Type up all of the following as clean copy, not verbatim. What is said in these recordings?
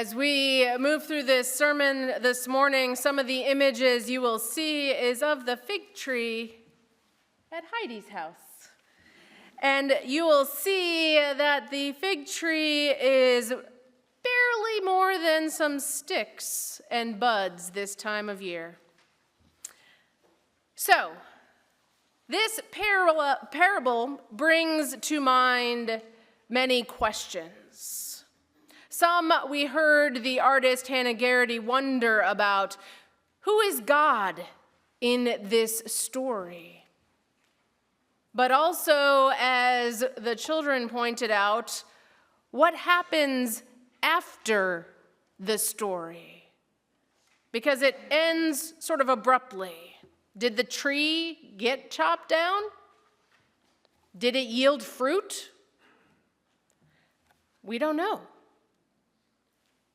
As we move through this sermon this morning, some of the images you will see is of the fig tree at Heidi's house. And you will see that the fig tree is barely more than some sticks and buds this time of year. So, this parable brings to mind many questions. Some we heard the artist Hannah Garrity wonder about: who is God in this story? But also, as the children pointed out, what happens after the story? Because it ends sort of abruptly. Did the tree get chopped down? Did it yield fruit? We don't know.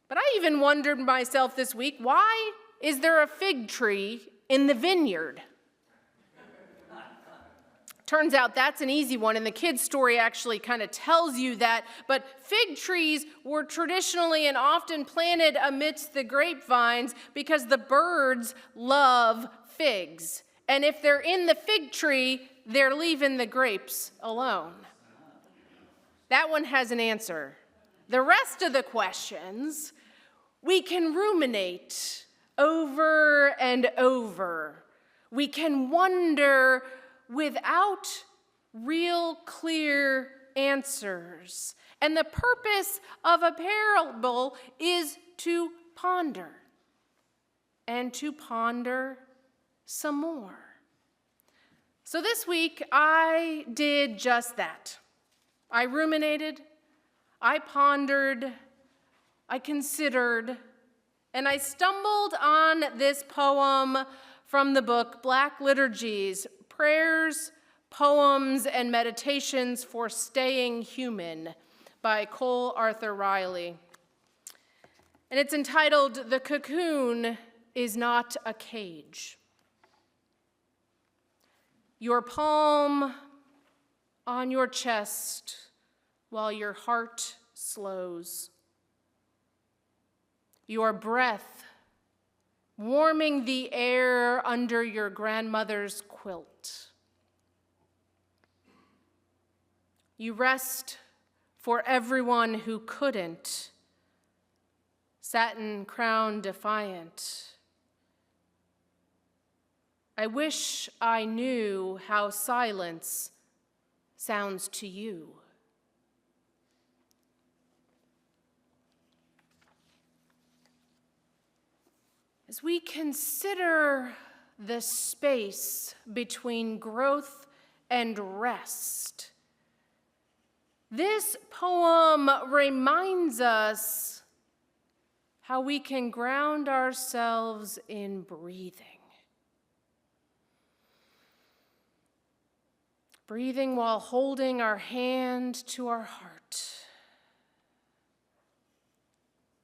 But I even wondered myself this week, why is there a fig tree in the vineyard? Turns out that's an easy one, and the kid's story actually kind of tells you that. But fig trees were traditionally and often planted amidst the grapevines because the birds love figs. And if they're in the fig tree, they're leaving the grapes alone. That one has an answer. The rest of the questions we can ruminate over and over. We can wonder without real clear answers. And the purpose of a parable is to ponder and to ponder some more. So this week I did just that. I ruminated, I pondered, I considered, and I stumbled on this poem from the book Black Liturgies, Prayers, Poems, and Meditations for Staying Human by Cole Arthur Riley. And it's entitled, "The Cocoon is Not a Cage." Your palm on your chest while your heart slows. Your breath warming the air under your grandmother's quilt. You rest for everyone who couldn't, satin crown defiant. I wish I knew how silence sounds to you. As we consider the space between growth and rest, this poem reminds us how we can ground ourselves in breathing. Breathing while holding our hand to our heart.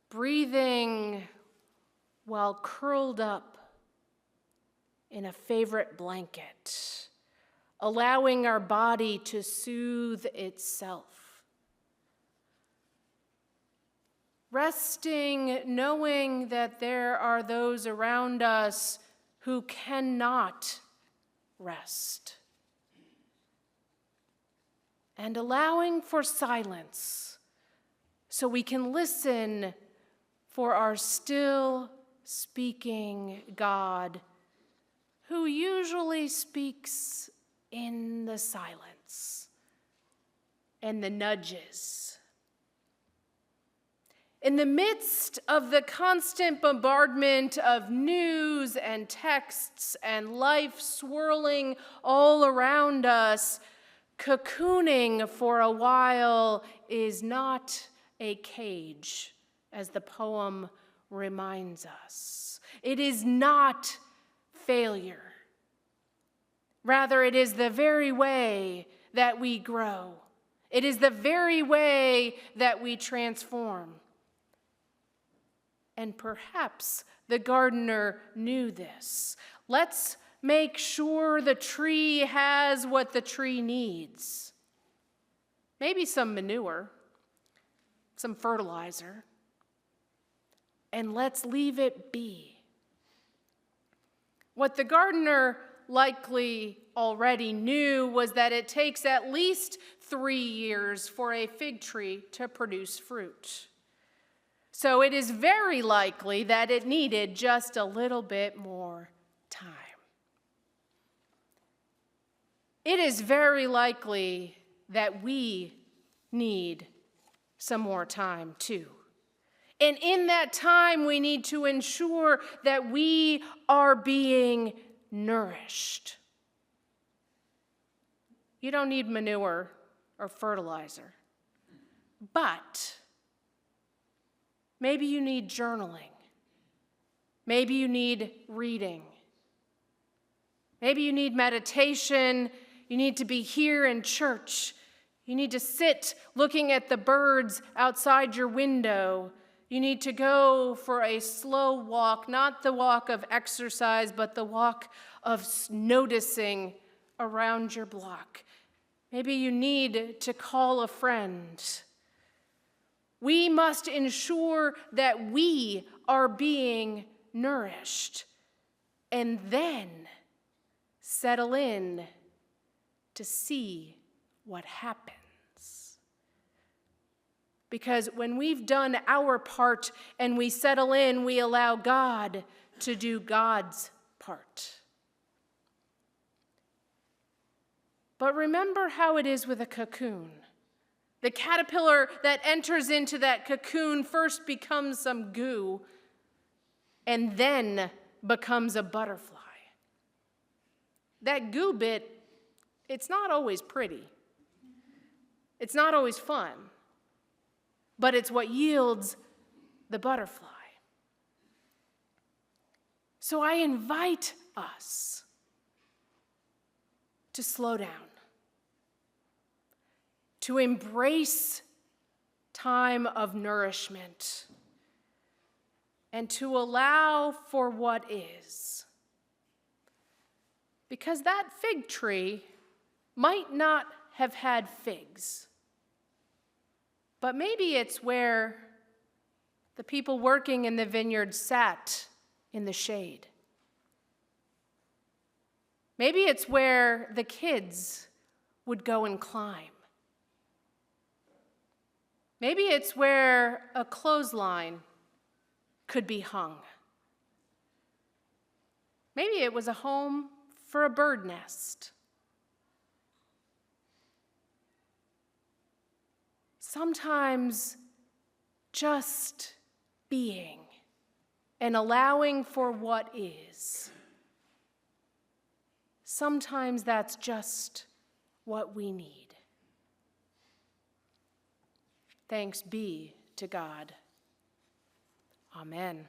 Breathing while curled up in a favorite blanket, allowing our body to soothe itself. Resting, knowing that there are those around us who cannot rest. And allowing for silence so we can listen for our still speaking God, who usually speaks in the silence and the nudges. In the midst of the constant bombardment of news and texts and life swirling all around us, cocooning for a while is not a cage, as the poem reminds us. It is not failure. Rather, it is the very way that we grow. It is the very way that we transform. And perhaps the gardener knew this. Let's make sure the tree has what the tree needs. Maybe some manure, some fertilizer. and let's leave it be. What the gardener likely already knew was that it takes at least 3 years for a fig tree to produce fruit. So it is very likely that it needed just a little bit more time. It is very likely that we need some more time too. And in that time, we need to ensure that we are being nourished. You don't need manure or fertilizer, but maybe you need journaling. Maybe you need reading. Maybe you need meditation. You need to be here in church. You need to sit looking at the birds outside your window. You need to go for a slow walk, not the walk of exercise, but the walk of noticing around your block. Maybe you need to call a friend. We must ensure that we are being nourished and then settle in to see what happens. Because when we've done our part and we settle in, we allow God to do God's part. But remember how it is with a cocoon. The caterpillar that enters into that cocoon first becomes some goo and then becomes a butterfly. That goo bit, it's not always pretty. It's not always fun. But it's what yields the butterfly. So I invite us to slow down, to embrace time of nourishment, and to allow for what is. Because that fig tree might not have had figs. But maybe it's where the people working in the vineyard sat in the shade. Maybe it's where the kids would go and climb. Maybe it's where a clothesline could be hung. Maybe it was a home for a bird nest. Sometimes just being and allowing for what is. Sometimes that's just what we need. Thanks be to God. Amen.